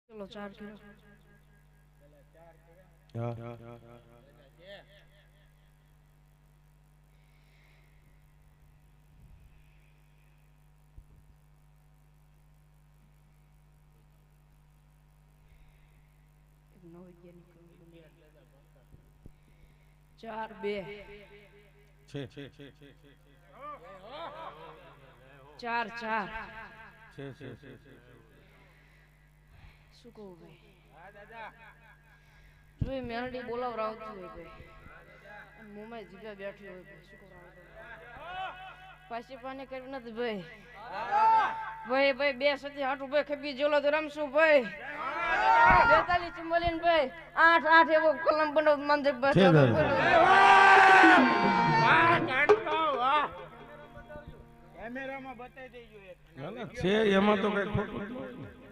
ચલો 4 કિલો હા ચાર બે છે ચાર ચાર છે શું કહું ભાઈ જોઈ મેલડી બોલાવરાવતી હોય ભાઈ મોમાઈ જીભે બેઠી હોય ભાઈ શું કરાવતો પાછી પાણી કરી નથી ભાઈ ભાઈ ભાઈ બે સતી હાટું ભાઈ ખબી જોલો તો રમશું ભાઈ 42 ચુમ્બલીન ભાઈ 8 એવો કોલમ બનાવ મંદિર છે કેમેરામાં બતાવી દેજો એક છે એમાં તો કઈ ખોટું